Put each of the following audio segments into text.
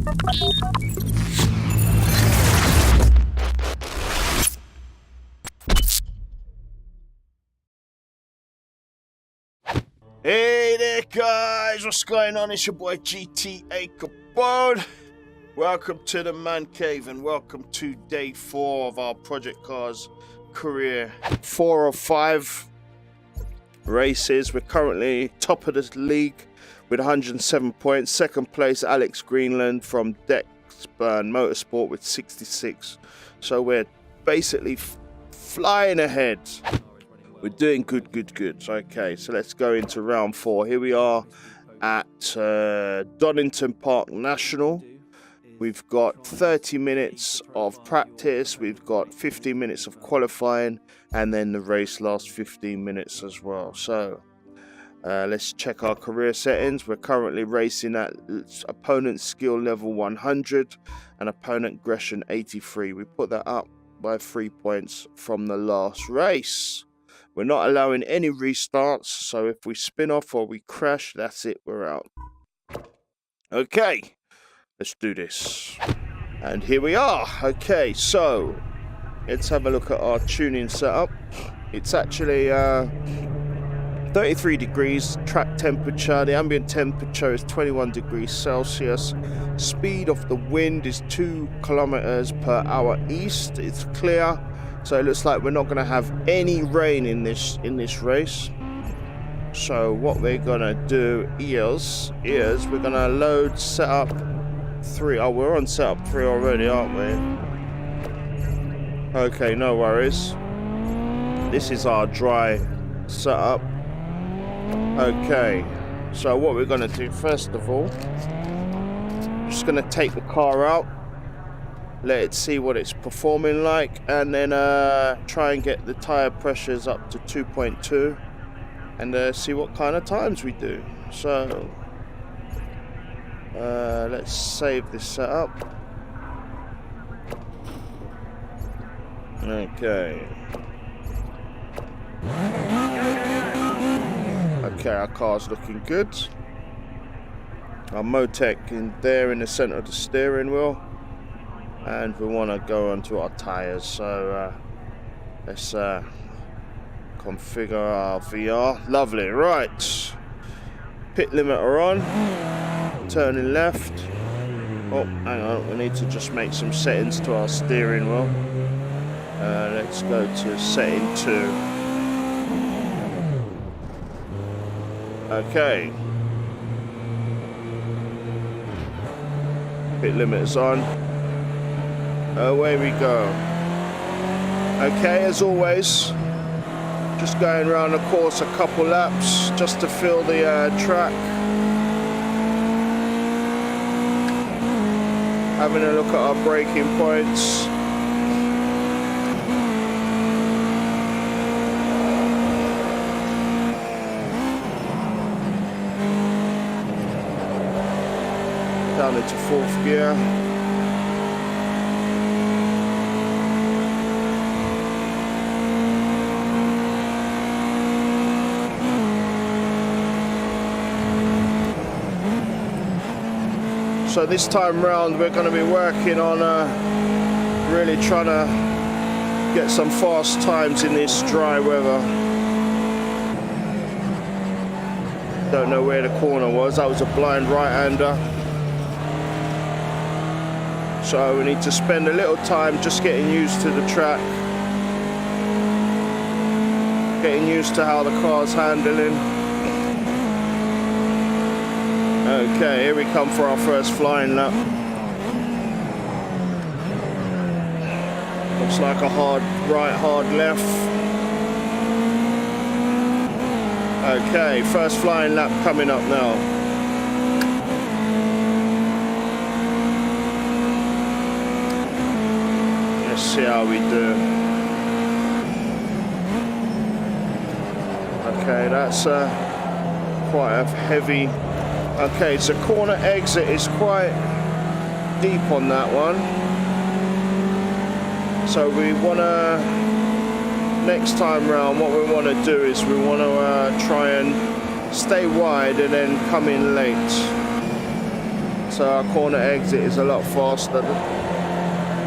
Hey there guys, what's going on? It's your boy GTA Capone. Welcome to the Man Cave and welcome to day 4 of our Project Cars career. 4 of 5 races. We're currently top of the league with 107 points. Second place, Alex Greenland from Dexburn Motorsport with 66. So we're basically flying ahead. We're doing good. Okay, so let's go into round 4. Here we are at Donington Park National. We've got 30 minutes of practice. We've got 15 minutes of qualifying, and then the race lasts 15 minutes as well. So let's check our career settings. We're currently racing at opponent skill level 100 and opponent aggression 83. We put that up by 3 points from the last race. We're not allowing any restarts, so if we spin off or we crash, that's it, we're out. Okay, let's do this. And here we are. Okay, so let's have a look at our tuning setup. It's actually 33 degrees track temperature. The ambient temperature is 21 degrees Celsius. Speed of the wind is 2 kilometers per hour east. It's clear. So it looks like we're not going to have any rain in this race. So what we're going to do is we're going to load setup 3. Oh, we're on setup 3 already, aren't we? Okay, no worries. This is our dry setup. Okay, so what we're going to do first of all, just going to take the car out. Let it see what it's performing like, and then try and get the tire pressures up to 2.2 and see what kind of times we do. So let's save this setup. Okay, our car's looking good. Our Motec in there in the center of the steering wheel. And we want to go onto our tires, so let's configure our VR. Lovely, right. Pit limiter on, turning left. Oh, hang on, we need to just make some settings to our steering wheel. Let's go to setting 2. Okay. Pit limiter's on. Away we go. Okay, as always, just going around the course a couple laps just to feel the track. Having a look at our braking points. Down into 4th gear. So this time round we're going to be working on really trying to get some fast times in this dry weather. Don't know where the corner was, that was a blind right-hander. So we need to spend a little time just getting used to the track. Getting used to how the car's handling. Okay, here we come for our first flying lap. Looks like a hard right, hard left. Okay, first flying lap coming up now. Let's see how we do. Okay, that's quite a heavy. Okay, so corner exit is quite deep on that one. So we want to, next time round, what we want to do is we want to try and stay wide and then come in late. So our corner exit is a lot faster,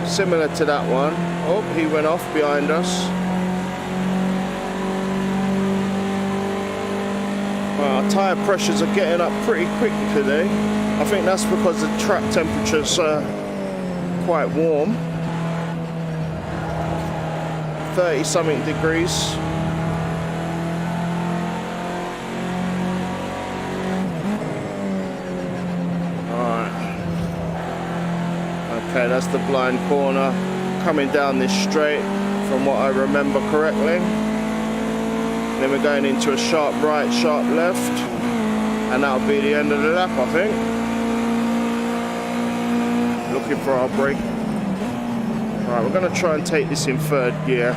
similar to that one. Oh, he went off behind us. Well, our tyre pressures are getting up pretty quick today. I think that's because the track temperature's quite warm. 30 something degrees. Okay, that's the blind corner coming down this straight from what I remember correctly. Then we're going into a sharp right, sharp left, and that'll be the end of the lap, I think. Looking for our brake. Right, we're going to try and take this in third gear.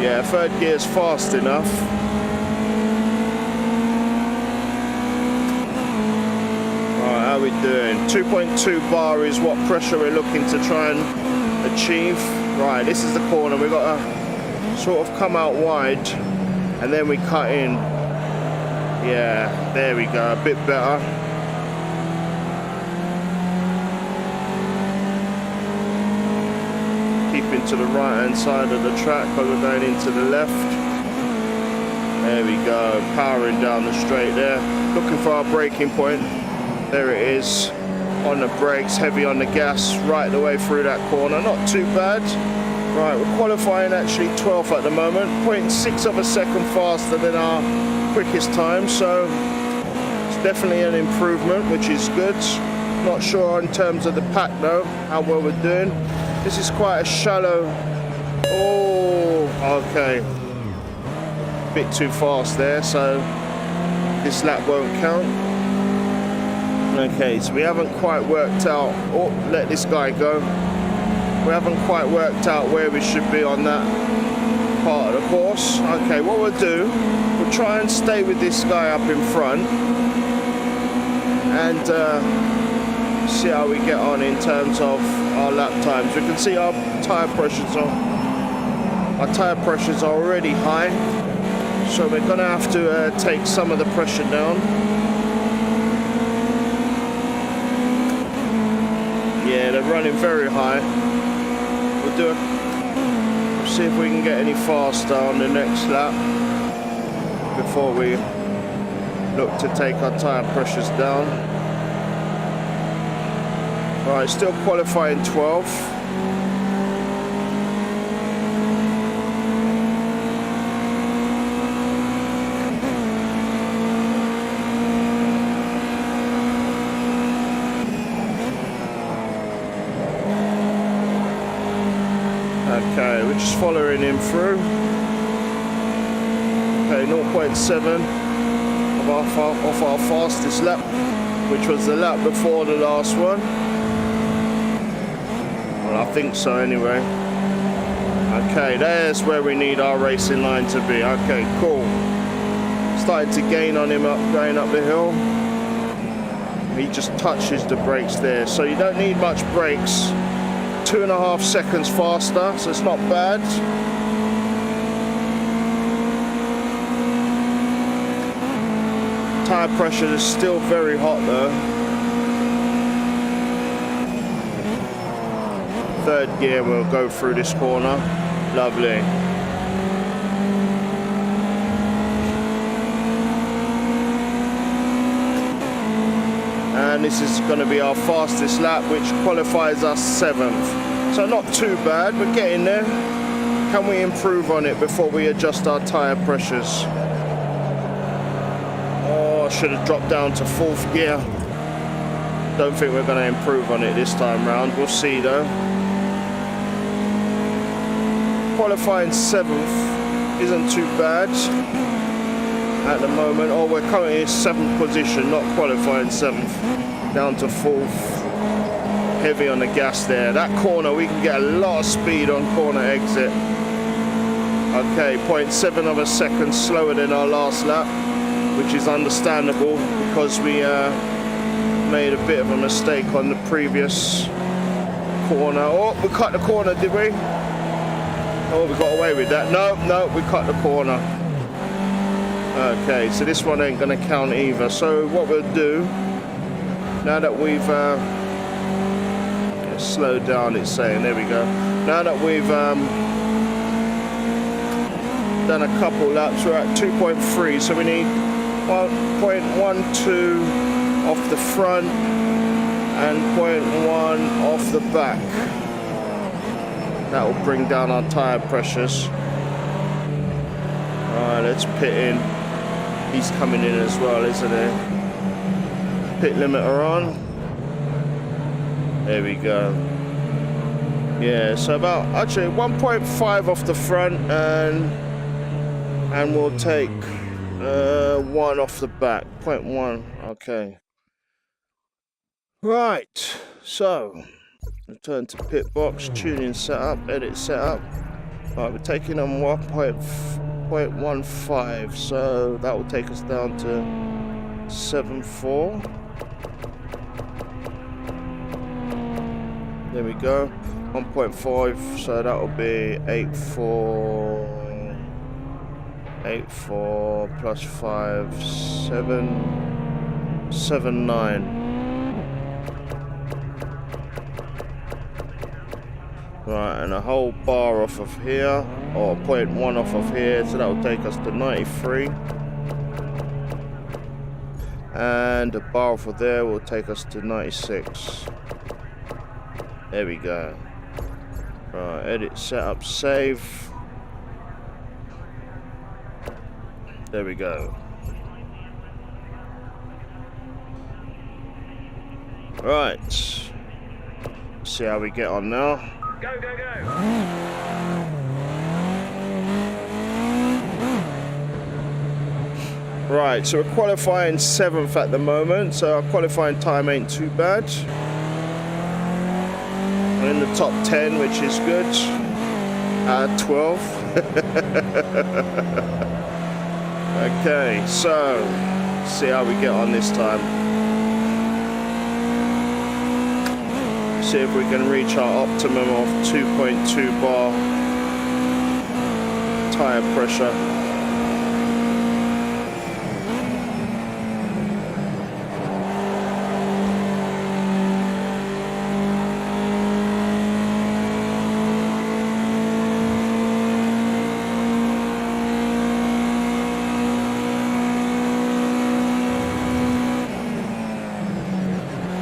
Yeah, third gear's fast enough. How are we doing? 2.2 bar is what pressure we're looking to try and achieve. Right, this is the corner. We've got to sort of come out wide and then we cut in. Yeah, there we go, a bit better. Keeping to the right hand side of the track because we're going into the left. There we go, powering down the straight there. Looking for our braking point. There it is, on the brakes, heavy on the gas, right the way through that corner. Not too bad. Right, we're qualifying actually 12th at the moment, 0.6 of a second faster than our quickest time, so it's definitely an improvement, which is good. Not sure in terms of the pack though, how well we're doing. This is quite a shallow, oh, okay. Bit too fast there, so this lap won't count. Okay, so we haven't quite worked out, oh, let this guy go. We haven't quite worked out where we should be on that part of the course. Okay, what we'll do, we'll try and stay with this guy up in front and see how we get on in terms of our lap times. We can see our tyre pressures are already high, so we're going to have to take some of the pressure down. Yeah, they're running very high. We'll do it. See if we can get any faster on the next lap before we look to take our tyre pressures down. Right, still qualifying 12th. Okay, we're just following him through. Okay, 0.7 off our fastest lap, which was the lap before the last one. Well, I think so anyway. Okay, there's where we need our racing line to be. Okay, cool. Starting to gain on him going up the hill. He just touches the brakes there, so you don't need much brakes. 2.5 seconds faster, so it's not bad. Tyre pressure is still very hot though. Third gear, we'll go through this corner. Lovely. And this is going to be our fastest lap, which qualifies us 7th. So not too bad, we're getting there. Can we improve on it before we adjust our tyre pressures? Oh, I should have dropped down to 4th gear. Don't think we're going to improve on it this time round. We'll see though. Qualifying 7th isn't too bad at the moment. Oh, we're currently in 7th position, not qualifying 7th. Down to 4th. Heavy on the gas there. That corner, we can get a lot of speed on corner exit. Okay, 0.7 of a second slower than our last lap, which is understandable because we made a bit of a mistake on the previous corner. Oh, we cut the corner, did we? Oh, we got away with that. No, we cut the corner. Okay, so this one ain't gonna count either. So what we'll do, Now that we've slowed down, it's saying, there we go. Now that we've done a couple laps, we're at 2.3, so we need 1.12 off the front and 0.1 off the back. That will bring down our tyre pressures. Alright, let's pit in. He's coming in as well, isn't he? Pit limiter on. There we go. Yeah, so about actually 1.5 off the front, and we'll take 1 off the back. 0.1. Okay. Right. So return to pit box. Tuning setup. Edit setup. Right, we're taking on 1.15. So that will take us down to 7.4. There we go. 1.5, so that will be 8.4. 8.4 plus 5, 7.9. Right, and a whole bar off of here, or 0.1 off of here, so that will take us to 93. And a bar off of there will take us to 96. There we go. Right, edit, setup, save. There we go. Right. See how we get on now. Go, go, go. Right, so we're qualifying 7th at the moment, so our qualifying time ain't too bad. We're in the top 10, which is good. 12. Okay, so see how we get on this time. See if we can reach our optimum of 2.2 bar tire pressure.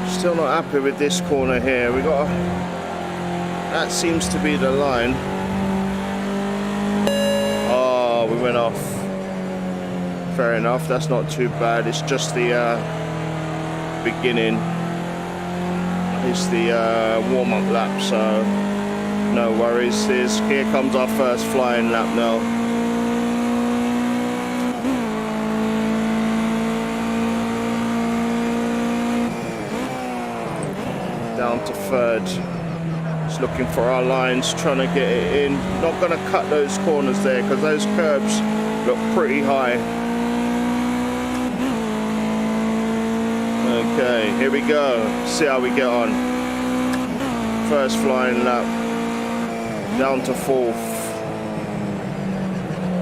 Still not happy with this corner here. We got that seems to be the line. Oh, we went off. Fair enough, that's not too bad. It's just the beginning. It's the warm-up lap, so no worries. Here comes our first flying lap now. Down to 3rd. Just looking for our lines, trying to get it in. Not going to cut those corners there because those curbs look pretty high. Okay, here we go. See how we get on. First flying lap. Down to 4th.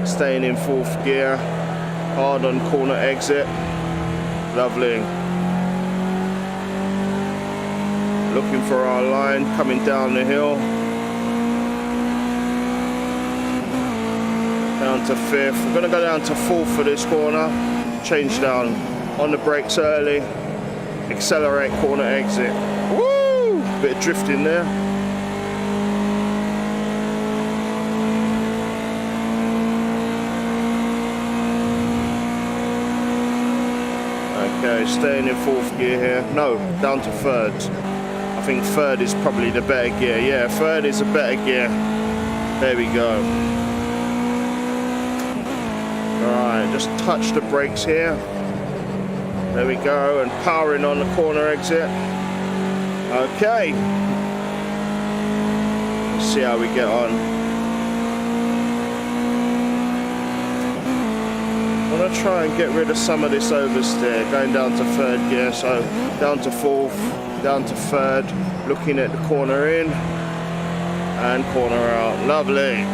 Staying in 4th gear. Hard on corner exit. Lovely. Looking for our line, coming down the hill. Down to 5th. We're going to go down to 4th for this corner. Change down. On the brakes early. Accelerate corner exit. Woo! Bit of drifting there. Okay, staying in 4th gear here. No, down to 3rd. I think 3rd is probably the better gear. Yeah, 3rd is a better gear. There we go. Alright, just touch the brakes here. There we go, and powering on the corner exit. Okay. Let's see how we get on. I want to try and get rid of some of this oversteer, going down to 3rd gear, so down to 4th, down to 3rd, looking at the corner in and corner out. Lovely.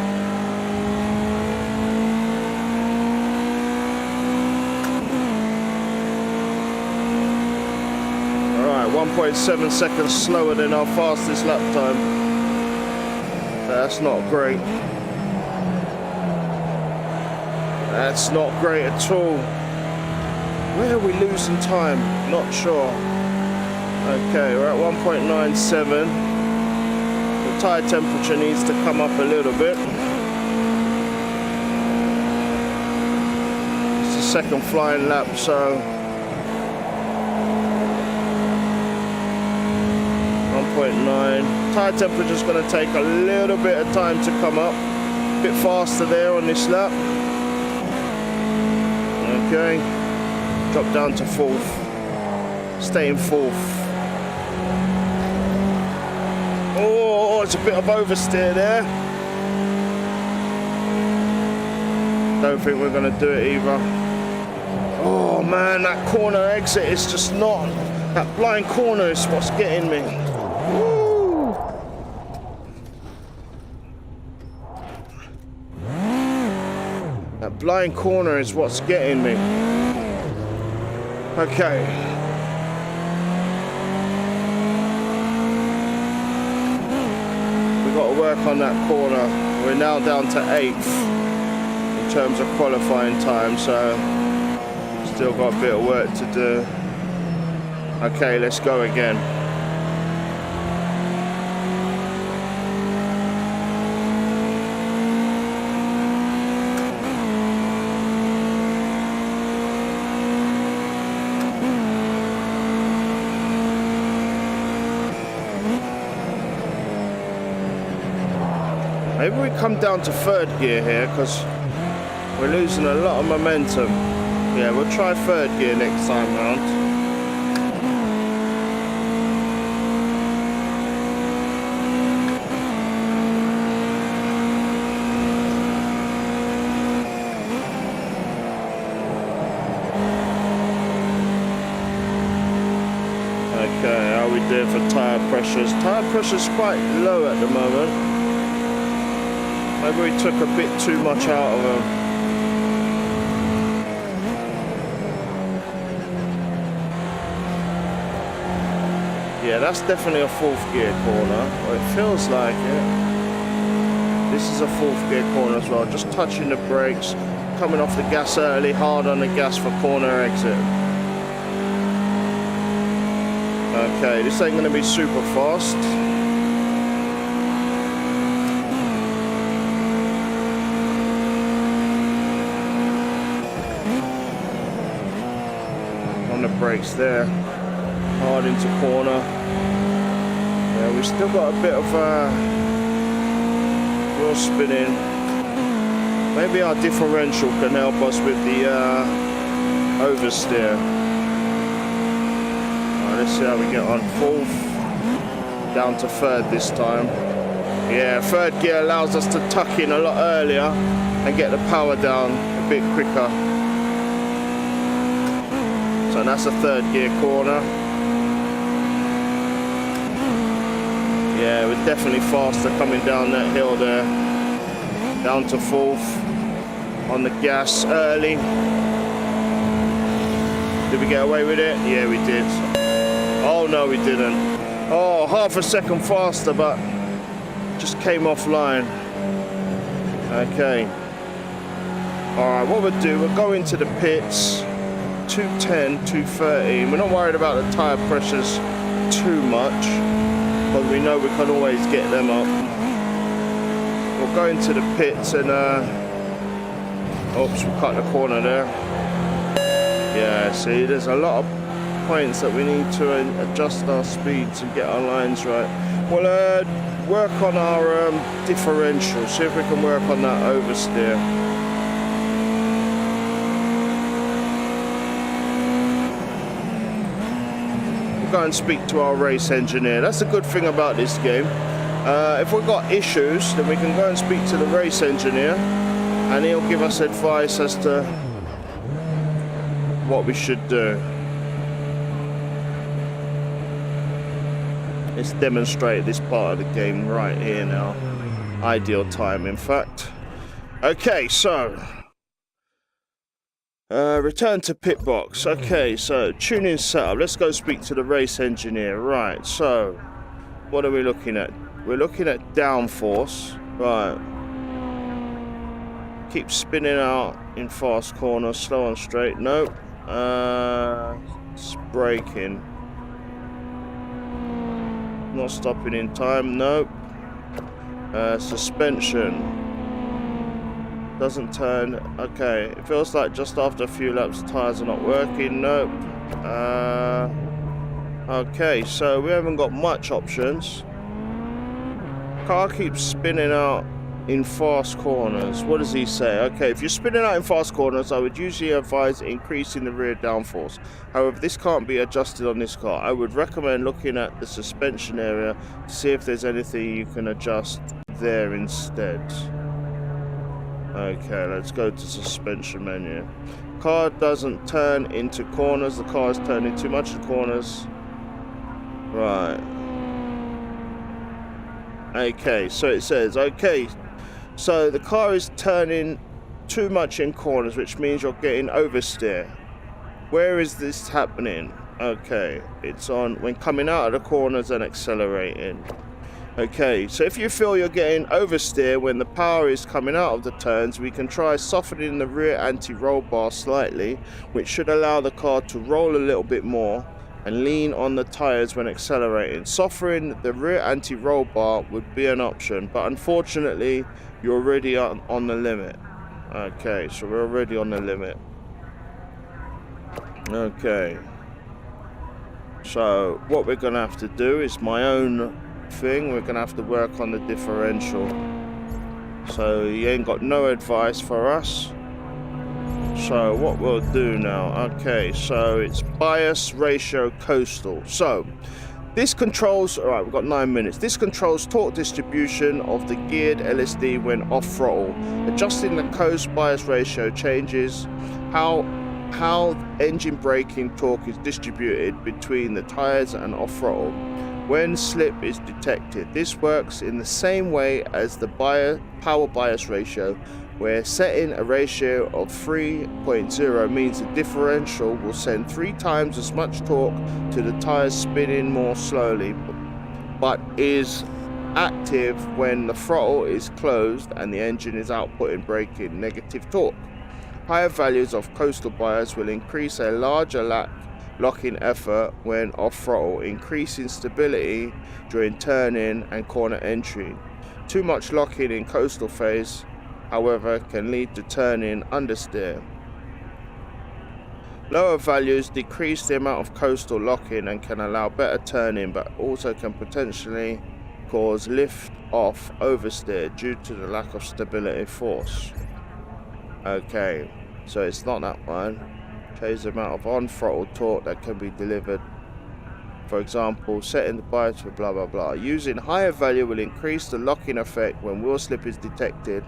Alright, 1.7 seconds slower than our fastest lap time. That's not great. That's not great at all. Where are we losing time? Not sure. Okay, we're at 1.97. The tyre temperature needs to come up a little bit. It's the second flying lap, so 1.9. Tyre temperature is going to take a little bit of time to come up. A bit faster there on this lap. Okay, drop down to 4th. Stay in 4th. Oh, it's a bit of oversteer there. Don't think we're going to do it either. Oh man, that corner exit is just not... That blind corner is what's getting me. Woo. That blind corner is what's getting me. Okay. We've got to work on that corner. We're now down to 8th in terms of qualifying time, so still got a bit of work to do. Okay, let's go again. Maybe we come down to 3rd gear here because we're losing a lot of momentum. Yeah, we'll try 3rd gear next time round. Okay, how are we doing for tyre pressures? Tyre pressure's quite low at the moment. Maybe we took a bit too much out of them. Yeah, that's definitely a 4th gear corner. Or it feels like it. This is a 4th gear corner as well. Just touching the brakes, coming off the gas early, hard on the gas for corner exit. Okay, this ain't going to be super fast. On the brakes there, hard into corner. Yeah, we've still got a bit of wheel spinning. Maybe our differential can help us with the oversteer. Let's see how we get on. 4th, down to 3rd this time. Yeah, 3rd gear allows us to tuck in a lot earlier and get the power down a bit quicker. So that's a 3rd gear corner. Yeah, we're definitely faster coming down that hill there. Down to 4th, on the gas early. Did we get away with it? Yeah, we did. Oh no, we didn't. Oh, half a second faster, but just came offline. Okay. Alright, what we'll do, we'll go into the pits. 210, 230. We're not worried about the tyre pressures too much, but we know we can always get them up. We'll go into the pits and oops, we'll cut the corner there. Yeah, see, there's a lot of points that we need to adjust our speeds and get our lines right. We'll work on our differential, see if we can work on that oversteer. We'll go and speak to our race engineer. That's a good thing about this game. If we've got issues, then we can go and speak to the race engineer and he'll give us advice as to what we should do. Let's demonstrate this part of the game right here now. Ideal time, in fact. Okay, so Return to pit box. Okay, so tuning setup. Let's go speak to the race engineer. Right, so what are we looking at? We're looking at downforce. Right. Keep spinning out in fast corners, slow and straight. Nope. It's braking. Not stopping in time. Nope. Suspension. Doesn't turn. Okay, it feels like just after a few laps the tyres are not working. Nope. Okay, so we haven't got much options. Car keeps spinning out in fast corners. What does he say? Okay, if you're spinning out in fast corners, I would usually advise increasing the rear downforce. However, this can't be adjusted on this car. I would recommend looking at the suspension area to see if there's anything you can adjust there instead. Okay, let's go to suspension menu. Car doesn't turn into corners. The car is turning too much in corners. Right. Okay, so it says, okay, so the car is turning too much in corners, which means you're getting oversteer. Where is this happening? Okay, it's on when coming out of the corners and accelerating. Okay, so if you feel you're getting oversteer when the power is coming out of the turns, we can try softening the rear anti-roll bar slightly, which should allow the car to roll a little bit more and lean on the tires when accelerating. Softening the rear anti-roll bar would be an option, but unfortunately you're already on the limit. Okay, so we're already on the limit. Okay, so what we're gonna have to do is my own thing. We're gonna have to work on the differential. So he ain't got no advice for us. So what we'll do now, okay, so it's bias ratio coastal. So this controls, all right, we've got 9 minutes. This controls torque distribution of the geared LSD when off throttle. Adjusting the coast bias ratio changes how engine braking torque is distributed between the tires and off throttle when slip is detected. This works in the same way as the power bias ratio, where setting a ratio of 3.0 means the differential will send 3 times as much torque to the tires spinning more slowly, but is active when the throttle is closed and the engine is outputting braking negative torque. Higher values of coastal bias will increase a larger locking effort when off throttle, increasing stability during turning and corner entry. Too much locking in coastal phase, however, can lead to turning understeer. Lower values decrease the amount of coastal locking and can allow better turning, but also can potentially cause lift off oversteer due to the lack of stability force. Okay, so it's not that one. Change the amount of on-throttle torque that can be delivered. For example, setting the bias for blah blah blah. Using higher value will increase the locking effect when wheel slip is detected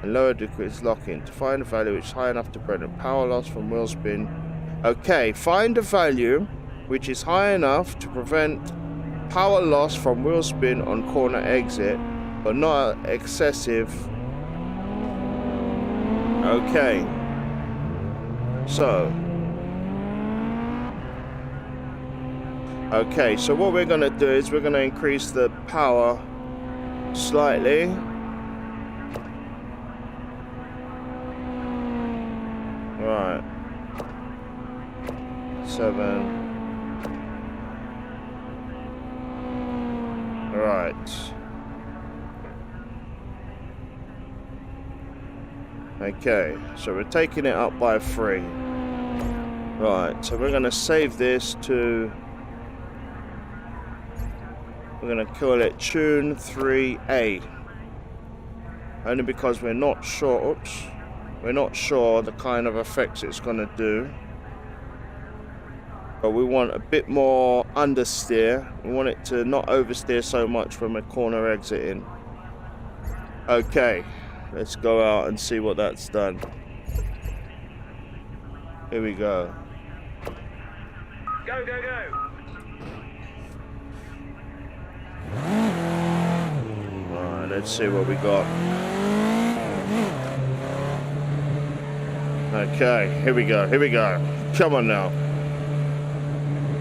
and lower decrease locking. To find a value which is high enough to prevent power loss from wheel spin. Okay, find a value which is high enough to prevent power loss from wheel spin on corner exit, but not excessive. Okay, so what we're going to do is we're going to increase the power slightly. Right. 7. Right. Okay, so we're taking it up by 3. Right, so we're going to save this to... We're going to call it Tune 3A. Only because we're not sure, we're not sure the kind of effects it's going to do. But we want a bit more understeer. We want it to not oversteer so much when we're corner exiting. Okay, let's go out and see what that's done. Here we go. Go, go, go! Alright, let's see what we got. Okay, here we go, here we go. Come on now.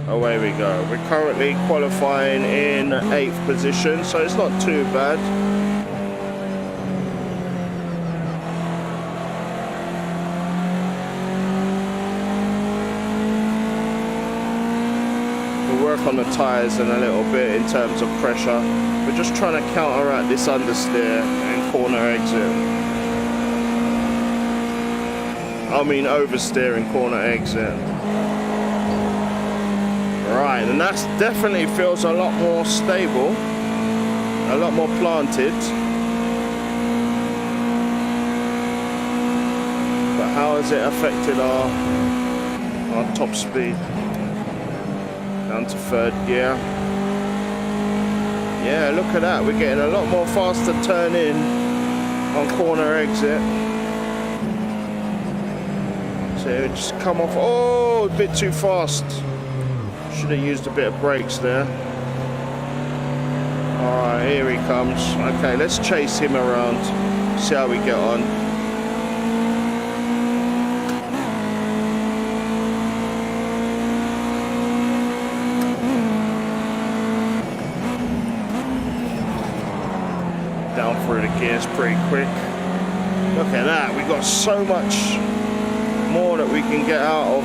Away we go. We're currently qualifying in 8th position, so it's not too bad. We'll work on the tyres in a little bit in terms of pressure. We're just trying to counteract this understeer and corner exit. I mean oversteer and corner exit. Right, and that definitely feels a lot more stable, a lot more planted. But how has it affected our top speed? Down to 3rd gear. Yeah, look at that, we're getting a lot more faster turn in on corner exit. So just come off, oh, a bit too fast. Should have used a bit of brakes there. Alright, here he comes. Okay, let's chase him around. See how we get on. Down through the gears pretty quick. Look at that, we've got so much more that we can get out of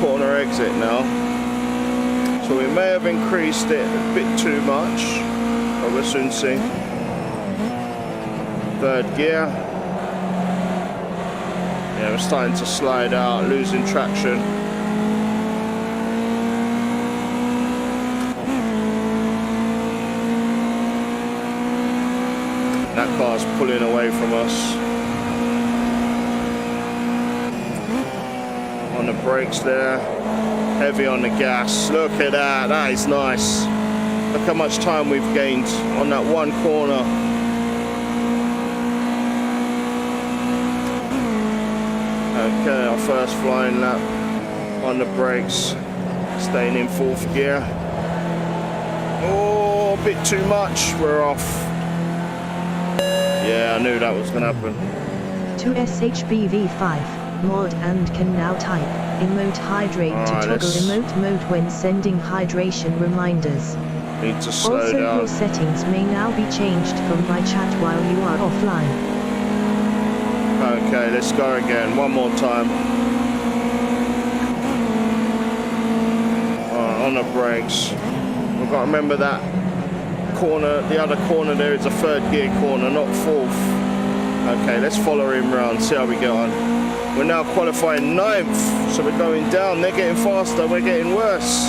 corner exit now, so we may have increased it a bit too much, but we'll soon see. 3rd gear. Yeah, we're starting to slide out, losing traction. That car's pulling away from us. On the brakes there, heavy on the gas. Look at that, that is nice. Look how much time we've gained on that one corner. Okay, our first flying lap on the brakes, staying in 4th gear. Oh, a bit too much, we're off. Yeah, I knew that was gonna happen. To SHBV5. Mod and can now type emote hydrate to toggle emote mode when sending hydration reminders. Need to slow also, down. your settings may now be changed from my chat while you are offline. Okay, let's go again. One more time. On the brakes. We've got to remember that corner, the other corner there is a 3rd gear corner, not 4th. Okay, let's follow him round, see how we get on. We're now qualifying 9th, so we're going down. They're getting faster, we're getting worse.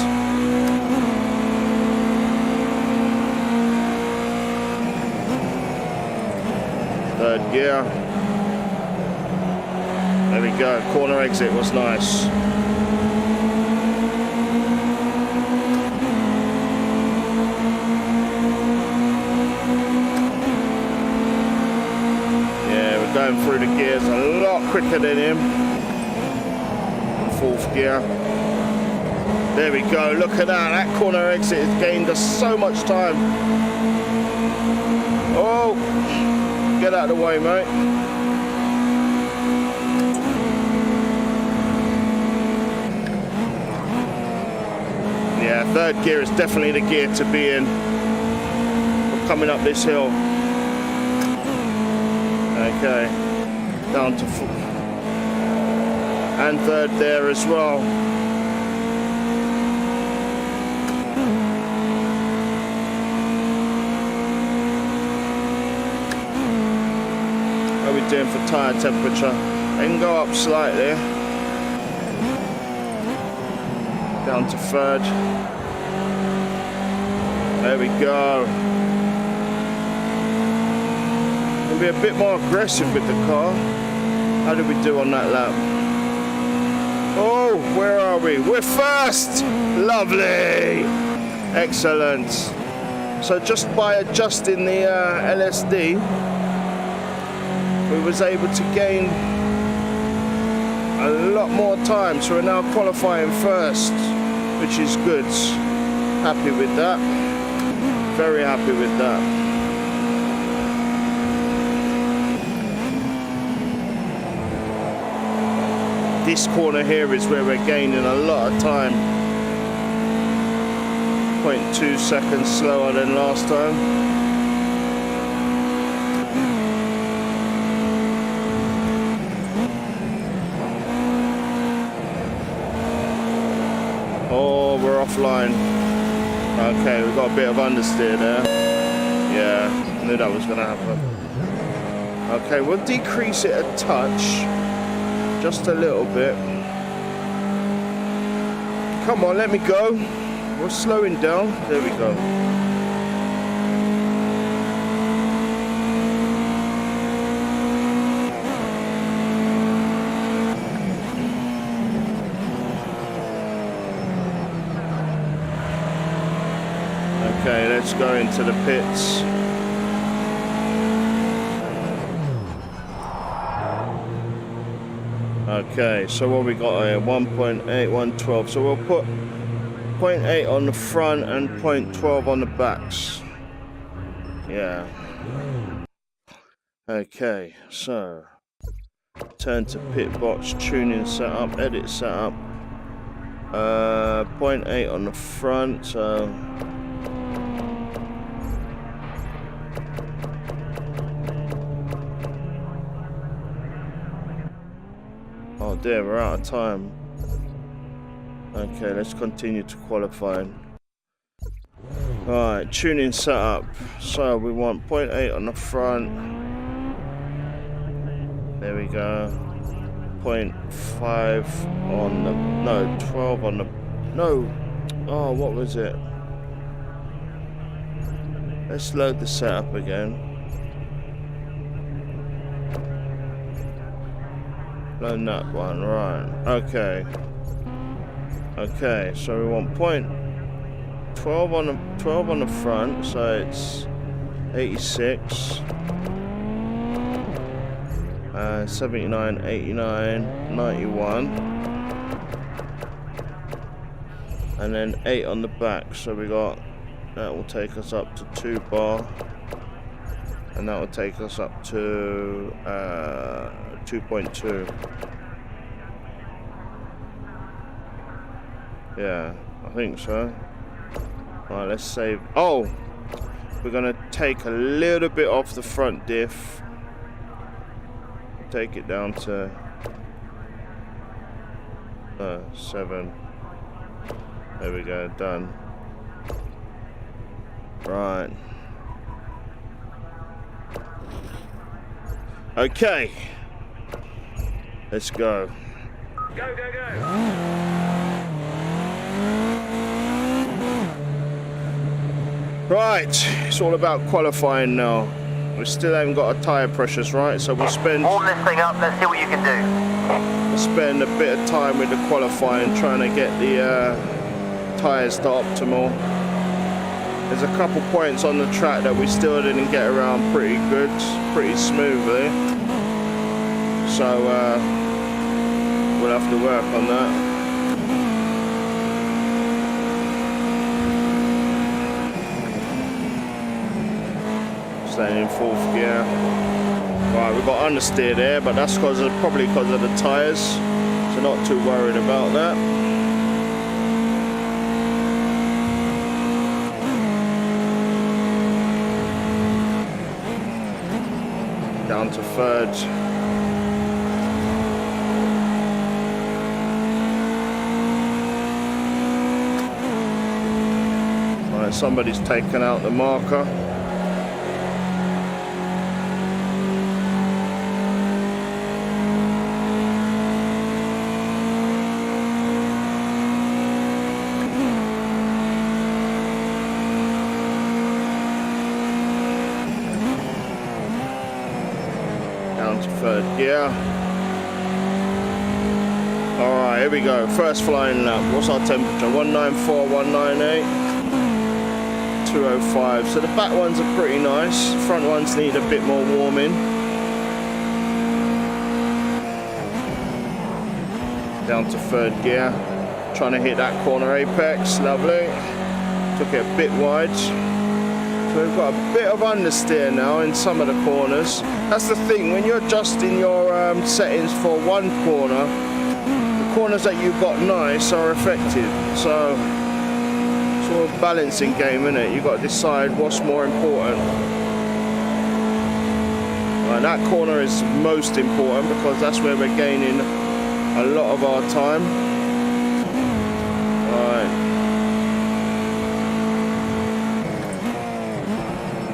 Third gear. There we go, corner exit was nice. Going through the gears a lot quicker than him. 4th gear. There we go, look at that. That corner exit has gained us so much time. Oh, get out of the way, mate. Yeah, 3rd gear is definitely the gear to be in. We're coming up this hill. Okay, down to 4th. And 3rd there as well. How are we doing for tyre temperature? They can go up slightly. Down to 3rd. There we go. Be a bit more aggressive with the car. How did we do on that lap? Oh, where are we? We're first! Lovely! Excellent. So just by adjusting the LSD, we was able to gain a lot more time. So we're now qualifying first, which is good. Happy with that. Very happy with that. this corner here is where we're gaining a lot of time. 0.2 seconds slower than last time. Oh, we're offline. Okay, we've got a bit of understeer there. Yeah, knew that was going to happen. Okay, we'll decrease it a touch. Just a little bit. Come on, let me go. We're slowing down. There we go. Okay, let's go into the pits. Okay, so what we got here? 1.8, 112. So we'll put 0.8 on the front and 0.12 on the backs. Yeah. Okay, so turn to pit box, tuning setup, edit setup. 0.8 on the front, so oh dear, we're out of time. Okay, let's continue to qualifying. Alright, tuning setup. So we want 0.8 on the front. There we go. 0.5 on the... No, 12 on the... No! Oh, what was it? Let's load the setup again. Load that one, right. Okay. Okay, so we want 12 on the front, so it's 86, 79, 89, 91, and then 8 on the back. So we got that will take us up to 2 bar, and that will take us up to 2.2. Yeah, I think so. Alright, let's save. Oh! We're gonna take a little bit off the front diff. Take it down to 7. There we go, done. Right. Okay. Let's go. Go, go, go! Right, it's all about qualifying now. We still haven't got our tyre pressures right, so we'll spend... Warm this thing up, let's see what you can do. We'll spend a bit of time with the qualifying, trying to get the tyres to optimal. There's a couple points on the track that we still didn't get around pretty good, pretty smoothly. So we'll have to work on that. Staying in 4th gear. Right, we've got understeer there, but that's probably because of the tyres. So not too worried about that. Down to 3rd. Right, somebody's taken out the marker. Down to 3rd gear. Alright, here we go. First flying lap. What's our temperature? 194, 198, 205. So the back ones are pretty nice. Front ones need a bit more warming. Down to 3rd gear. Trying to hit that corner apex. Lovely. Took it a bit wide. So we've got a bit of understeer now in some of the corners. That's the thing, when you're adjusting your settings for one corner, corners that you've got nice are affected. So it's all a balancing game, isn't it? You've got to decide what's more important. Right, that corner is most important because that's where we're gaining a lot of our time. Right.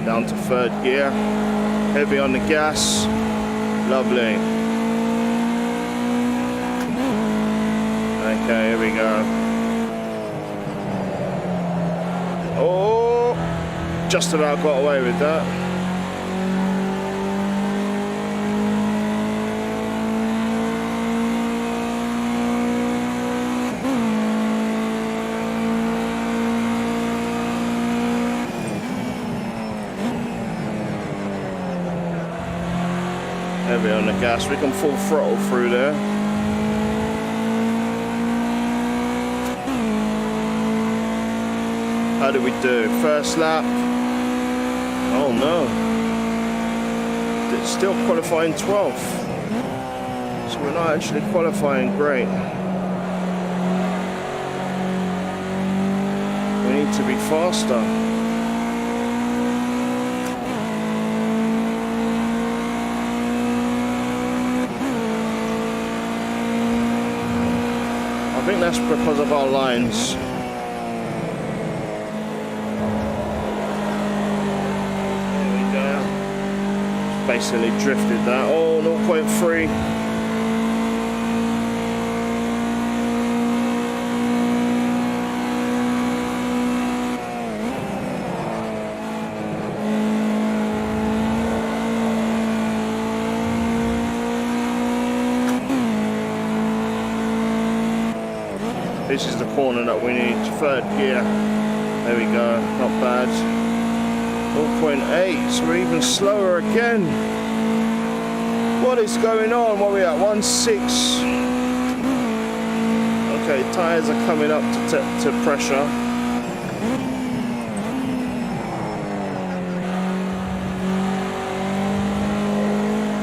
Down to third gear. Heavy on the gas. Lovely. Okay, here we go. Oh, just about got away with that. Heavy on the gas, we can full throttle through there. How do we do? First lap? Oh no. It's still qualifying 12th. So we're not actually qualifying great. We need to be faster. I think that's because of our lines. There we go. Basically drifted that. Oh, 0.3. This is the corner that we need, third gear. There we go, not bad. 0.8, so we're even slower again. What is going on? What are we at, 1.6? Okay, tyres are coming up to pressure.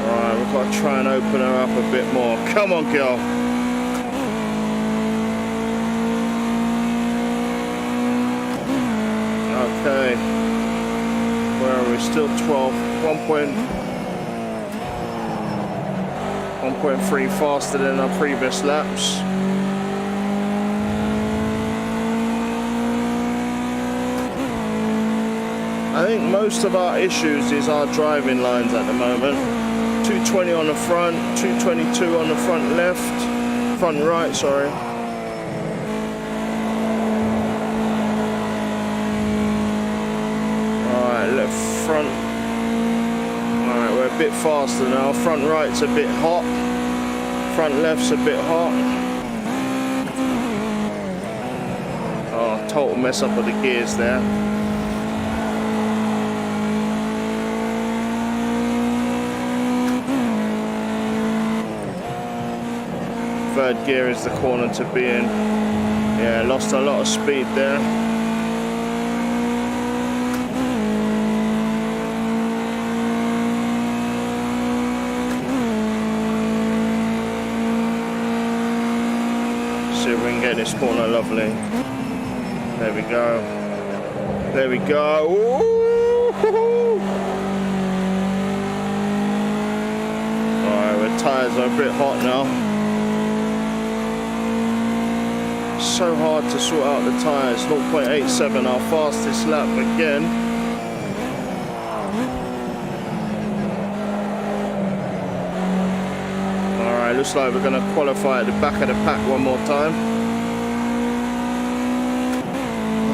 Alright, we've got to try and open her up a bit more. Come on, girl. Okay, where are we? Still 12, 1.3 faster than our previous laps. I think most of our issues is our driving lines at the moment. 220 on the front, 222 on the front left, front right, sorry. Front. Alright, we're a bit faster now. Front right's a bit hot. Front left's a bit hot. Oh, total mess up of the gears there. Third gear is the corner to be in. Yeah, lost a lot of speed there. See if we can get this corner lovely. There we go. There we go. Alright, our tyres are a bit hot now. So hard to sort out the tyres. 0.87, our fastest lap again. Alright, looks like we're going to qualify at the back of the pack one more time.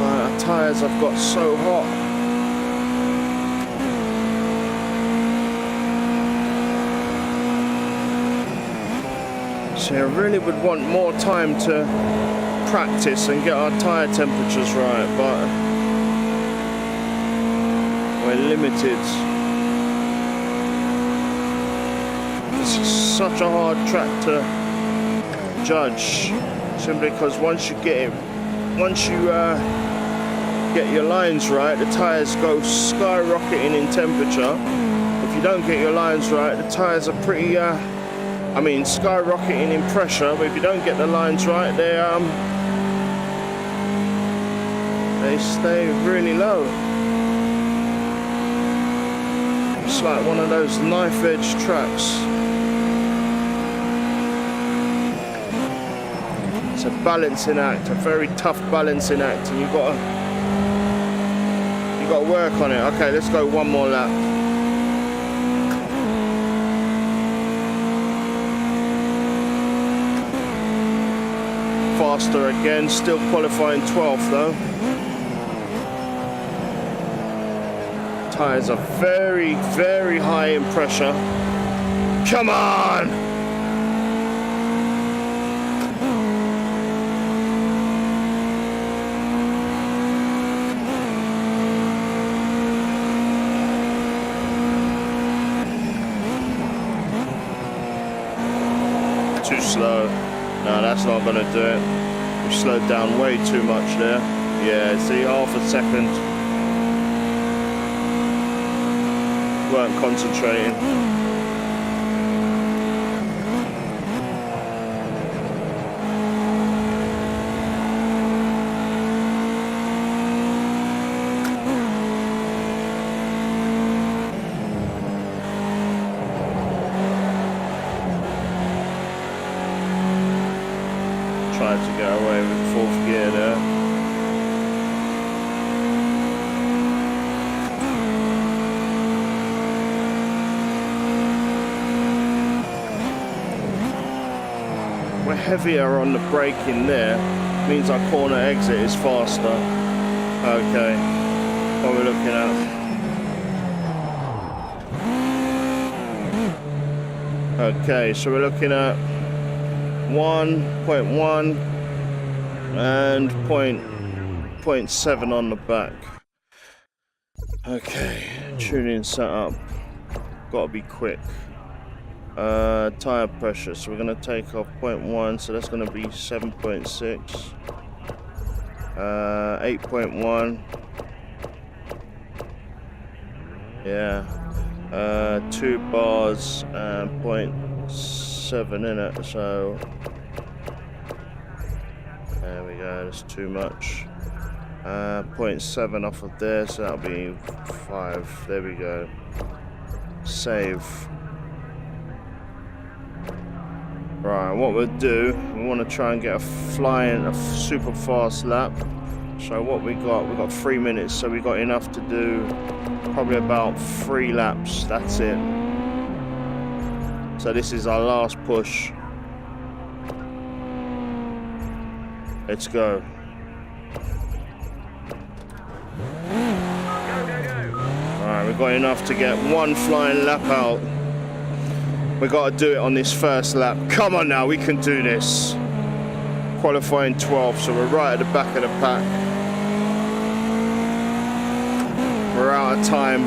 Alright, our tyres have got so hot. So I really would want more time to practice and get our tyre temperatures right, but we're limited. This is such a hard track to judge, simply because once you get your lines right, the tyres go skyrocketing in temperature. If you don't get your lines right, the tyres are pretty I mean, skyrocketing in pressure, but if you don't get the lines right, they stay really low. It's like one of those knife edge tracks. It's a balancing act, a very tough balancing act, and you've got to work on it. Okay, let's go one more lap. Faster again, still qualifying 12th though. Tyres are very, very high in pressure. Come on! Too slow. No, that's not going to do it. We've slowed down way too much there. Yeah, see, half a second. Weren't concentrating. Tried to get away with fourth gear there. We're heavier on the brake in there, means our corner exit is faster. Okay, what are we looking at? Okay, so we're looking at 1.1 and 0.7 on the back. Okay, tuning setup. Gotta be quick. Tire pressure, so we're going to take off 0.1, so that's going to be 7.6. 8.1. Yeah. 2 bars and 0.7 in it, so there we go, that's too much. 0.7 off of there, so that'll be 5. There we go. Save. Right, what we'll do, we want to try and get a super fast lap. So what we got 3 minutes, so we got enough to do probably about 3 laps, that's it. So this is our last push. Let's go. Alright, we've got enough to get 1 flying lap out. We got to do it on this first lap. Come on now, we can do this. Qualifying 12th, so we're right at the back of the pack. We're out of time.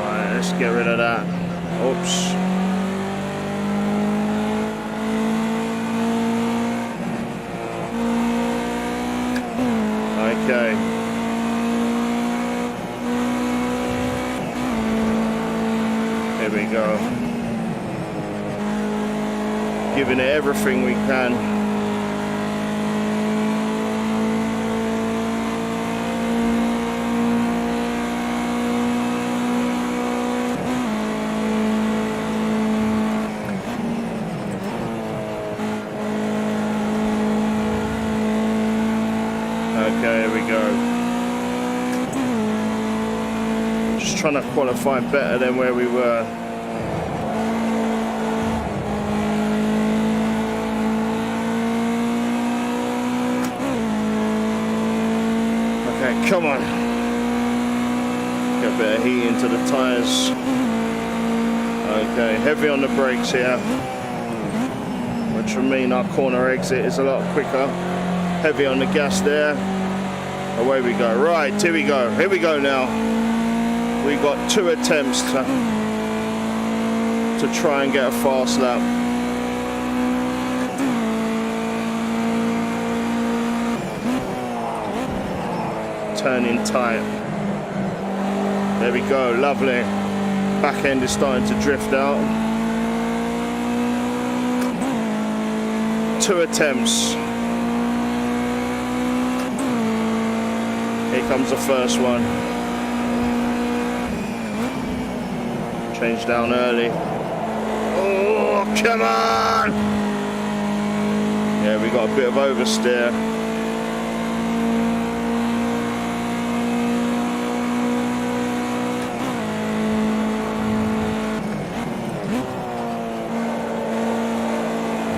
Alright, let's get rid of that. Oops. Okay. Here we go. Giving it everything we can. Okay, here we go. Just trying to qualify better than where we were. Okay, come on. Get a bit of heat into the tyres. Okay, heavy on the brakes here, which will mean our corner exit is a lot quicker. Heavy on the gas there. Away we go. Right, here we go. Here we go now. We got 2 attempts to try and get a fast lap. Turning tight. There we go. Lovely. Back end is starting to drift out. 2 attempts. Here comes the first one. Change down early. Oh, come on! Yeah, we got a bit of oversteer.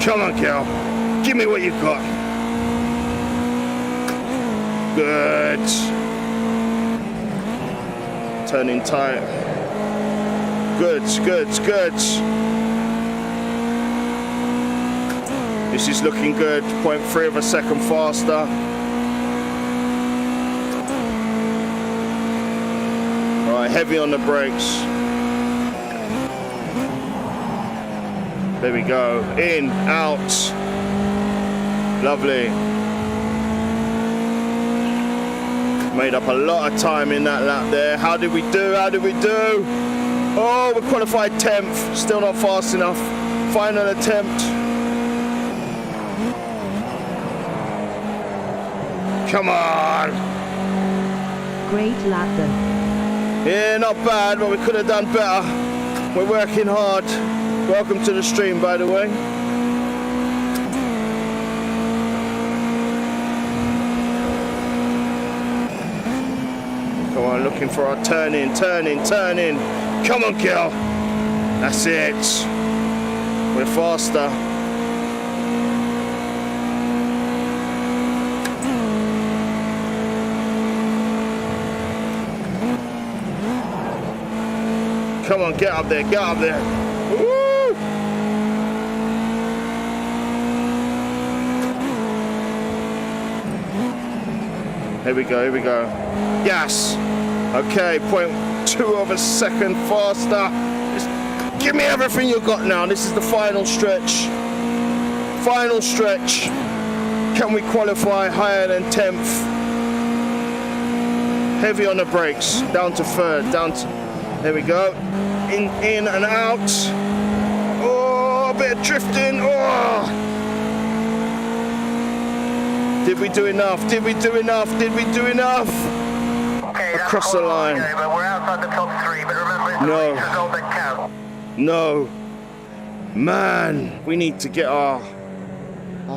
Come on, Cal. Give me what you got. Good. Turning tight. Good, good, good. This is looking good. 0.3 of a second faster. All right, heavy on the brakes. There we go. In, out. Lovely. Made up a lot of time in that lap there. How did we do? How did we do? Oh, we qualified 10th. Still not fast enough. Final attempt. Come on. Great lap though. Yeah, not bad, but we could have done better. We're working hard. Welcome to the stream, by the way. Come on, looking for our turn in. Come on, Gil. That's it. We're faster. Come on, get up there, get up there. Woo! Here we go, here we go. Yes. Okay, 0.2 of a second faster. Just give me everything you got now. This is the final stretch. Final stretch. Can we qualify higher than 10th? Heavy on the brakes. Down to 3rd. Down to... There we go. In and out. Oh, a bit of drifting. Oh. Did we do enough? Did we do enough? Did we do enough? Okay, across the line. But we're outside the top 3, but remember it's the race result that counts. No. Man, we need to get our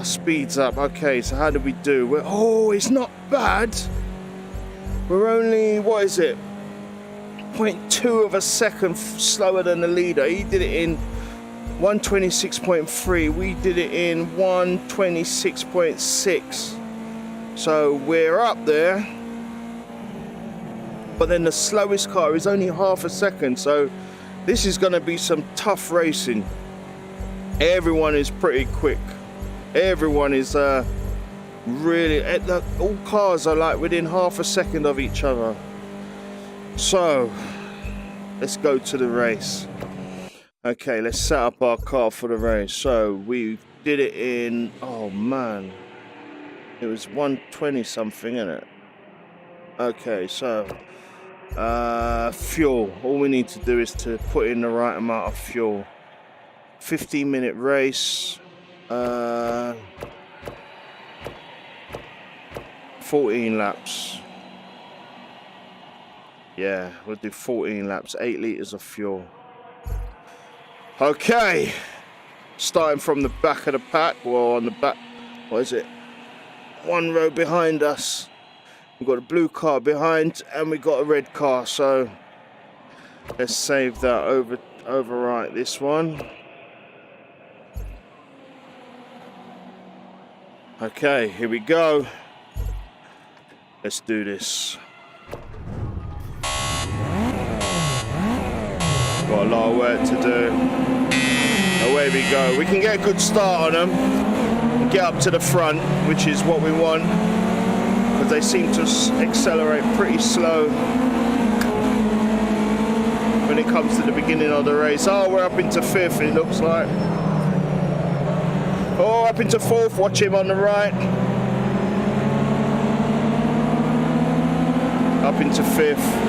speeds up. Okay, so how did we do? Oh, it's not bad. We're only, what is it? 0.2 of a second slower than the leader. He did it in 126.3. We did it in 126.6. So we're up there. But then the slowest car is only half a second. So this is going to be some tough racing. Everyone is pretty quick. Everyone is really... all cars are like within half a second of each other. So, let's go to the race. Okay, let's set up our car for the race. So, we did it in... Oh, man. It was 120 something, isn't it? Okay, so... fuel. All we need to do is to put in the right amount of fuel. 15-minute race. 14 laps. Yeah, we'll do 14 laps, 8 litres of fuel. Okay. Starting from the back of the pack, well, on the back, what is it? One row behind us. We've got a blue car behind and we've got a red car. So let's save that, overwrite this one. Okay, here we go. Let's do this. Got a lot of work to do. Away we go. We can get a good start on them and get up to the front, which is what we want, because they seem to accelerate pretty slow when it comes to the beginning of the race. Oh, we're up into 5th, it looks like. Oh, up into 4th. Watch him on the right. Up into 5th.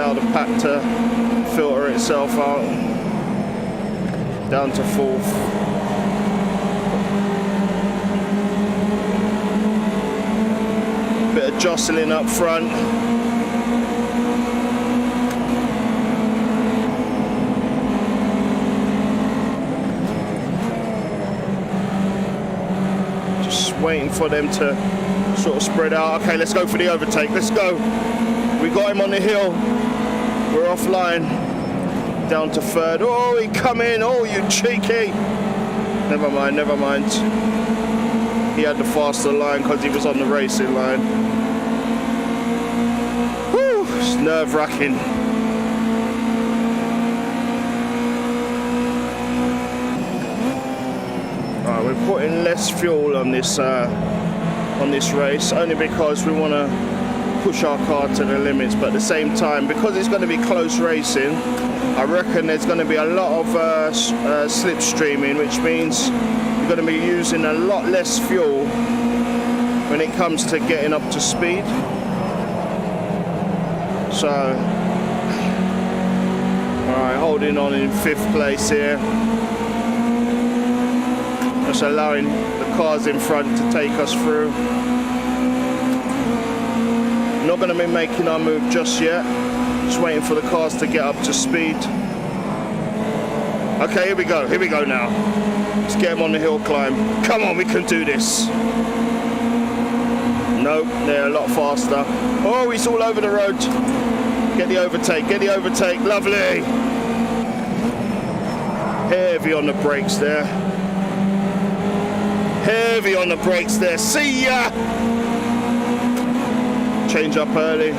allow the pack to filter itself out. Down to 4th. Bit of jostling up front. Just waiting for them to sort of spread out. Okay, let's go for the overtake. Let's go. We got him on the hill. We're offline. Down to 3rd. Oh, he come in. Oh, you cheeky. Never mind, never mind. He had the faster line because he was on the racing line. Whew, it's nerve-wracking. Right, we're putting less fuel on this race, only because we want to push our car to the limits, but at the same time, because it's going to be close racing, I reckon there's going to be a lot of slipstreaming, which means you're going to be using a lot less fuel when it comes to getting up to speed. So, alright, holding on in 5th place here. Just allowing the cars in front to take us through. Not going to be making our move just yet. Just waiting for the cars to get up to speed. Okay, here we go now. Let's get them on the hill climb. Come on, we can do this. Nope, they're a lot faster. Oh, he's all over the road. Get the overtake, lovely. Heavy on the brakes there. Heavy on the brakes there, see ya! Change up early.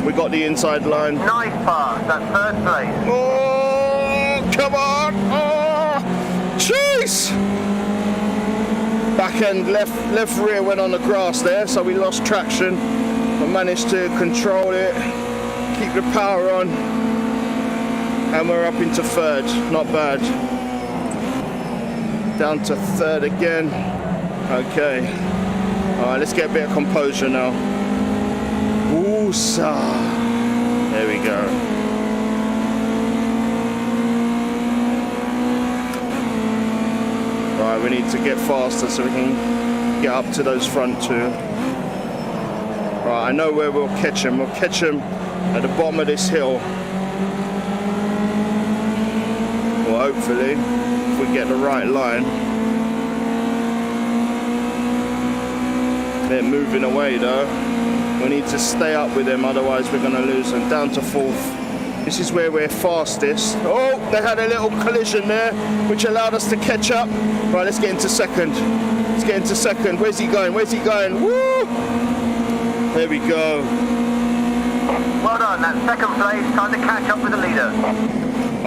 We got the inside line. Nice pass, that's 3rd place. Oh, come on! Oh, jeez! Back end, left rear went on the grass there, so we lost traction. But managed to control it, keep the power on, and we're up into 3rd. Not bad. Down to 3rd again. Okay. All right, let's get a bit of composure now. Woosa. There we go. Right, we need to get faster so we can get up to those front 2. Right, I know where we'll catch them. We'll catch them at the bottom of this hill. Well, hopefully, if we get the right line. They're moving away though. We need to stay up with them, otherwise we're going to lose them. Down to 4th. This is where we're fastest. Oh, they had a little collision there, which allowed us to catch up. Right, let's get into 2nd. Let's get into 2nd. Where's he going? Where's he going? Woo! There we go. Well done, that's 2nd place. Time to catch up with the leader.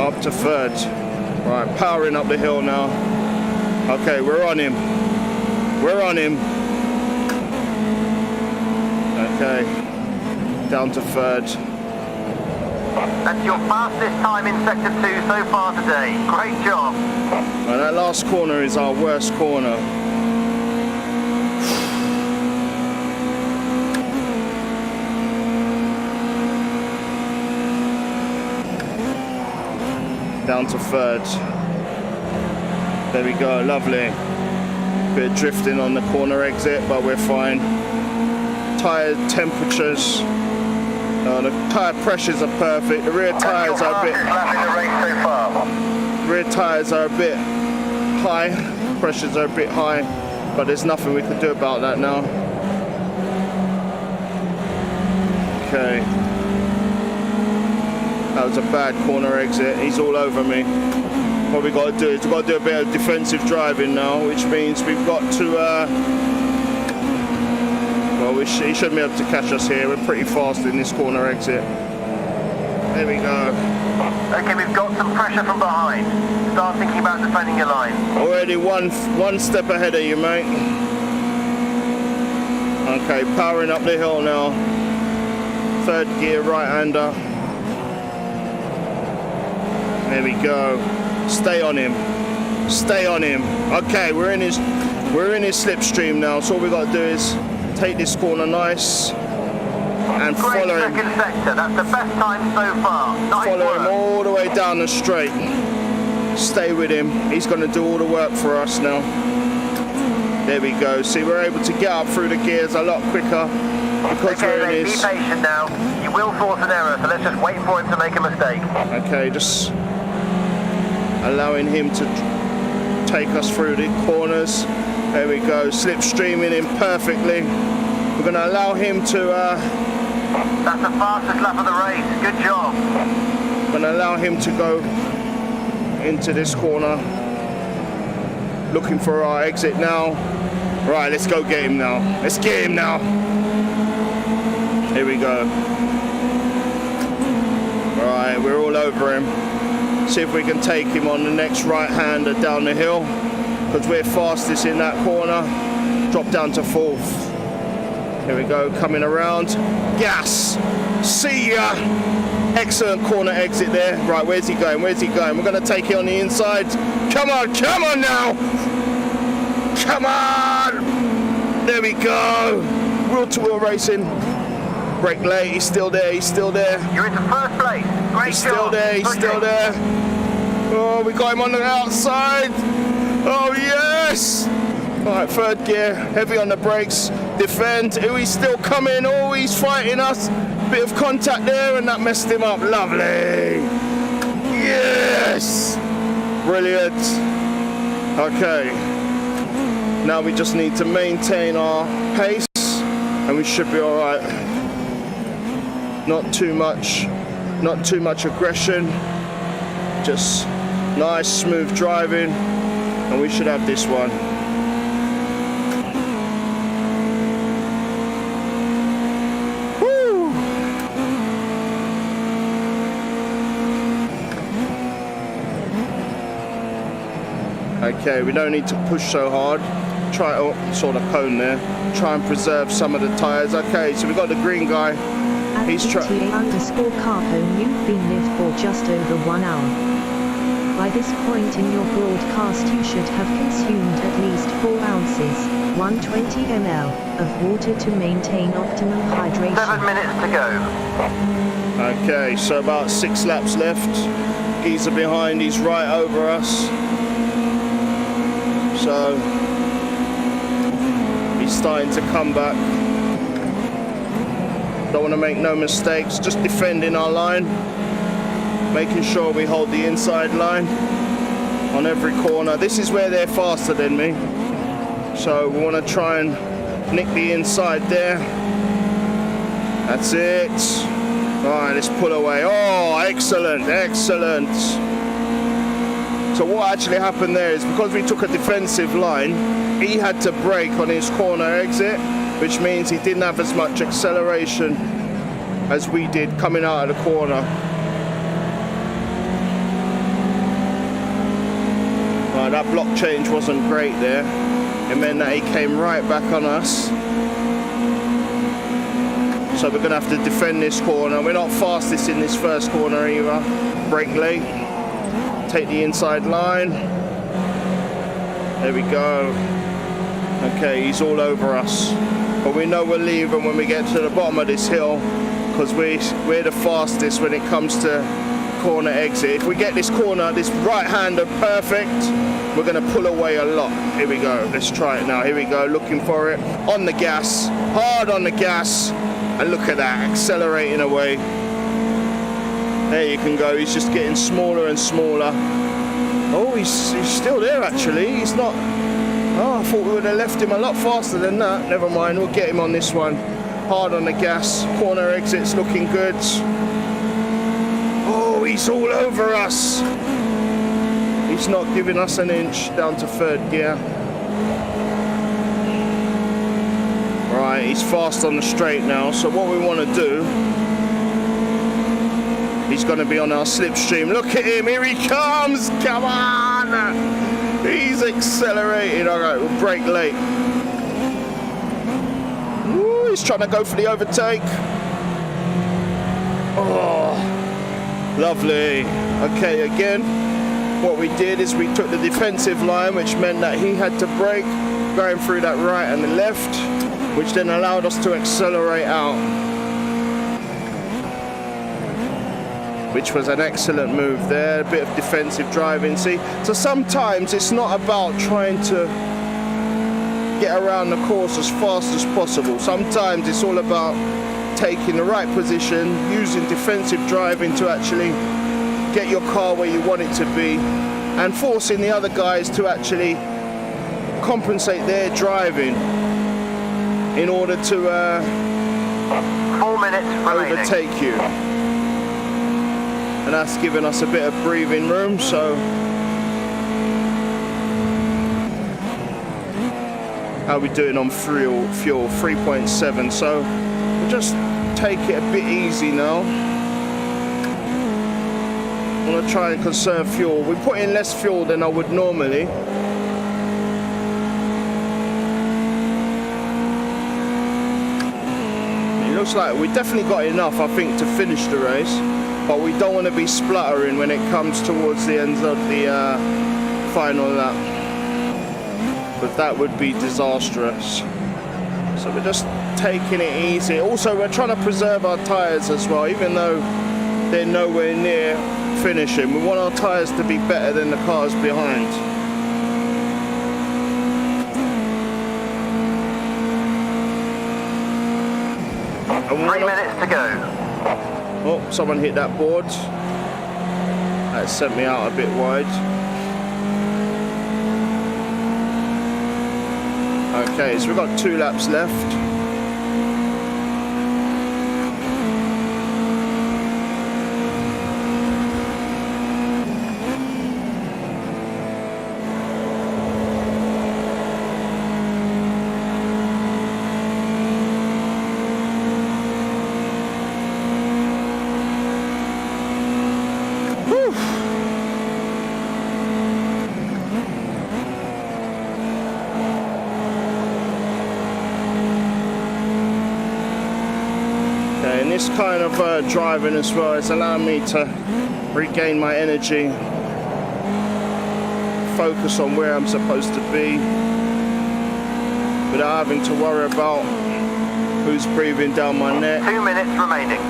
Up to 3rd. Right, powering up the hill now. Okay, we're on him. We're on him. Okay, down to 3rd. That's your fastest time in Sector 2 so far today. Great job. Well, that last corner is our worst corner. Down to 3rd. There we go, lovely. Bit of drifting on the corner exit, but we're fine. Tyre temperatures, the tyre pressures are perfect. The rear tyres are a bit. Rear tyres are a bit high. Pressures are a bit high, but there's nothing we can do about that now. Okay. That was a bad corner exit. He's all over me. What we've got to do is we've got to do a bit of defensive driving now, which means we've got to. Well, he shouldn't be able to catch us here. We're pretty fast in this corner exit. There we go. Okay, we've got some pressure from behind. Start thinking about defending your line. Already one step ahead of you, mate. Okay, powering up the hill now. 3rd gear right-hander. There we go. Stay on him. Stay on him. Okay, we're in his slipstream now. So all we've got to do is take this corner nice. and Great follow him. second sector. That's the best time so far. Nice Follow work. him all the way down the straight. Stay with him. He's going to do all the work for us now. There we go. See, we're able to get up through the gears a lot quicker because we're in Okay, be his... patient now. You will force an error, so let's just wait for him to make a mistake. Okay, just allowing him to take us through the corners. There we go. Slipstreaming him perfectly. We're going to allow him to... That's the fastest lap of the race. Good job. I'm going to allow him to go into this corner. Looking for our exit now. Right, let's go get him now. Let's get him now. Here we go. Right, we're all over him. See if we can take him on the next right-hander down the hill, because we're fastest in that corner. Drop down to fourth. Here we go, coming around. Gas. See ya. Excellent corner exit there. Right, where's he going? Where's he going? We're going to take it on the inside. Come on now. Come on. There we go. Wheel-to-wheel racing. Brake late. He's still there. He's still there. You're into first place. Great He's job. still there. He's still there. Oh, we got him on the outside. Oh, yes. All right, third gear. Heavy on the brakes. Defend. Oh, he's still coming. Oh, he's fighting us. Bit of contact there, and that messed him up. Lovely. Yes. Brilliant. Okay. Now we just need to maintain our pace, and we should be all right. Not too much aggression. Just nice, smooth driving, and we should have this one. Woo! Okay, we don't need to push so hard. Try, oh, saw the cone there. Try and preserve some of the tires. Okay, so we got the green guy. He's _Capone, you've been live for just over 1 hour. By this point in your broadcast you should have consumed at least 4 ounces, 120 ml, of water to maintain optimum hydration. 7 minutes to go. Okay, so about 6 laps left. Geezer behind, he's right over us. So, he's starting to come back. Don't want to make no mistakes, just defending our line, making sure we hold the inside line on every corner. This is where they're faster than me, so we want to try and nick the inside there. That's it. All right, let's pull away. Oh, excellent. So what actually happened there is, because we took a defensive line, he had to brake on his corner exit, which means he didn't have as much acceleration as we did coming out of the corner. Right, that block change wasn't great there. It meant that he came right back on us. So we're going to have to defend this corner. We're not fastest in this first corner either. Brake late. Take the inside line. There we go. Okay, he's all over us. But we know we're leaving when we get to the bottom of this hill, because we're the fastest when it comes to corner exit. If we get this corner, this right-hander perfect, we're going to pull away a lot. Here we go. Let's try it now. Here we go. Looking for it. On the gas. Hard on the gas. And look at that. Accelerating away. There you can go. He's just getting smaller and smaller. Oh, he's still there, actually. He's not... Oh, I thought we would have left him a lot faster than that. Never mind, we'll get him on this one. Hard on the gas. Corner exit's looking good. Oh, he's all over us. He's not giving us an inch. Down to third gear. Right, he's fast on the straight now. So what we want to do... He's going to be on our slipstream. Look at him. Here he comes. Come on. He's accelerating. All right, we'll brake late. Ooh, he's trying to go for the overtake. Oh, lovely. Okay, again, what we did is we took the defensive line, which meant that he had to brake, going through that right and the left, which then allowed us to accelerate out. which was an excellent move there. A bit of defensive driving. See, so sometimes it's not about trying to get around the course as fast as possible. Sometimes it's all about taking the right position, using defensive driving to actually get your car where you want it to be, and forcing the other guys to actually compensate their driving in order to 4 minutes remaining. overtake you. And that's given us a bit of breathing room. So how are we doing on fuel? 3.7. So we'll just take it a bit easy now. I'm gonna try and conserve fuel. We put in less fuel than I would normally. It looks like we definitely got enough, I think, to finish the race, but we don't want to be spluttering when it comes towards the end of the final lap, but that would be disastrous. So we're just taking it easy. Also, we're trying to preserve our tyres as well, even though they're nowhere near finishing. We want our tyres to be better than the cars behind. And 3 minutes to go. Oh, someone hit that board. That sent me out a bit wide. Okay, so we've got 2 laps left. And this kind of driving as well is allowing me to regain my energy, focus on where I'm supposed to be without having to worry about who's breathing down my neck. 2 minutes remaining.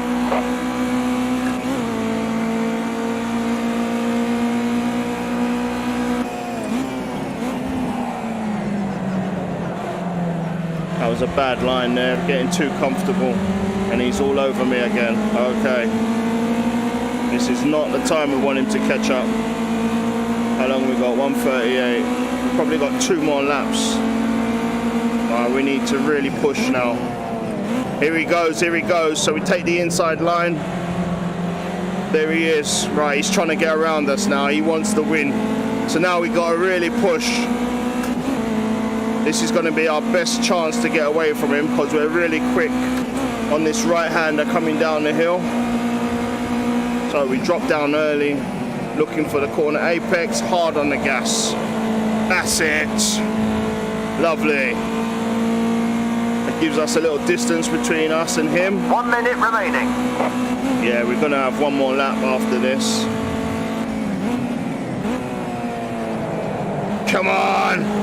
That was a bad line there, getting too comfortable, and he's all over me again. Okay, this is not the time we want him to catch up. How long we got? 1:38. We've probably got 2 more laps. We need to really push now. Here he goes, here he goes. So we take the inside line. There he is. Right, he's trying to get around us now. He wants the win. So now we got to really push. This is going to be our best chance to get away from him, because we're really quick on this right-hander coming down the hill. So we drop down early, looking for the corner apex, hard on the gas. That's it. Lovely. It gives us a little distance between us and him. 1 minute remaining. Yeah, we're going to have 1 more lap after this. Come on!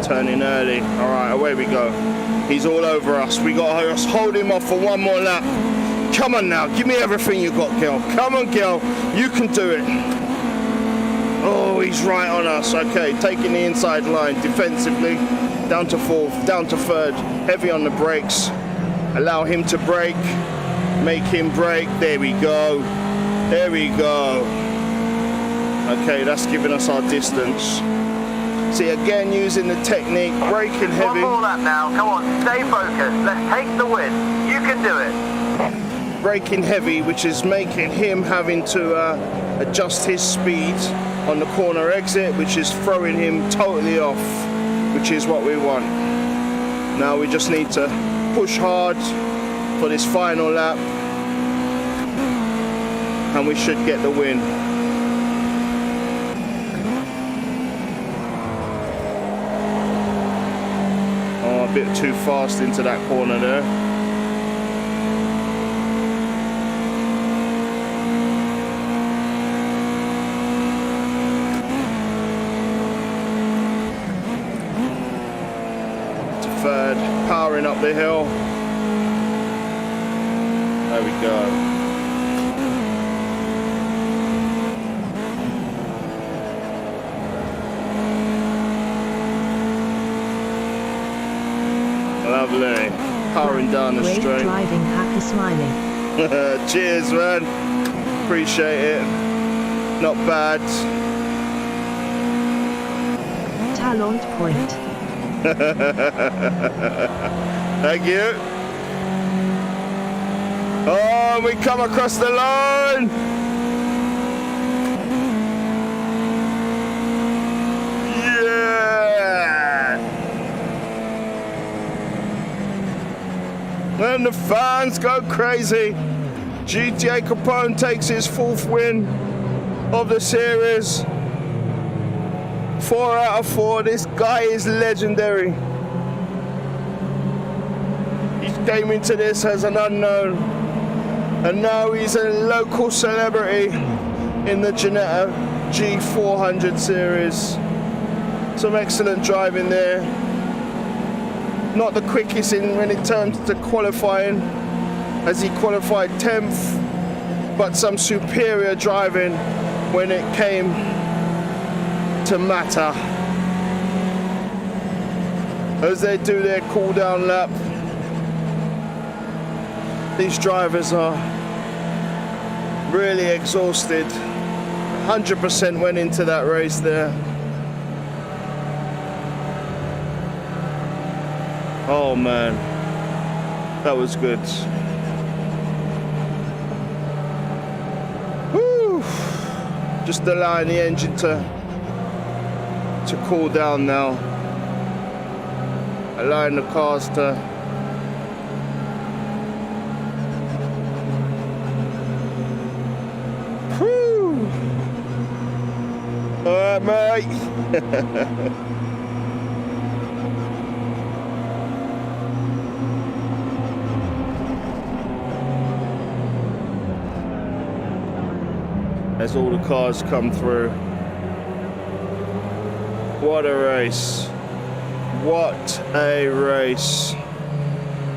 Turning early. All right, away we go. He's all over us. We got to hold him off for 1 more lap. Come on now, give me everything you got, girl. Come on, girl, you can do it. Oh, he's right on us. Okay, taking the inside line defensively. Down to 4th, down to 3rd. Heavy on the brakes. Allow him to brake. Make him brake. There we go. There we go. Okay, that's giving us our distance. See, again, using the technique, braking heavy. 1 more lap now, come on, stay focused, let's take the win, you can do it. Braking heavy, which is making him having to adjust his speed on the corner exit, which is throwing him totally off, which is what we want. Now we just need to push hard for this final lap, and we should get the win. A bit too fast into that corner there. bad. Powering up the hill. There we go. Lovely. Powering down the Great straight. driving, happy smiling. Cheers, man. Appreciate it. Not bad. Talent point. Thank you. Oh, we come across the line. Yeah. And the fans go crazy. GTA Capone takes his 4th win of the series. 4 out of 4. This guy is legendary. He came into this as an unknown, and now he's a local celebrity in the Ginetta G400 series. Some excellent driving there. Not the quickest when it comes to qualifying, as he qualified 10th, but some superior driving when it came to matter. As they do their cool down lap, these drivers are really exhausted. 100% went into that race there. Oh man, that was good. Woo! Just allowing the engine to cool down now. Allowing the cars to whew. Alright, mate. As all the cars come through. What a race. What a race.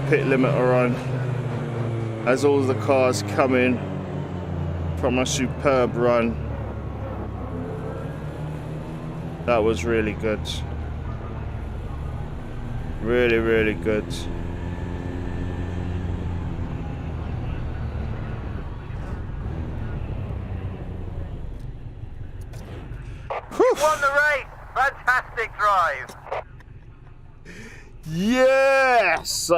Pit limiter on. As all the cars come in from a superb run. That was really good. Really, really good. Won the race! Fantastic drive! Yes!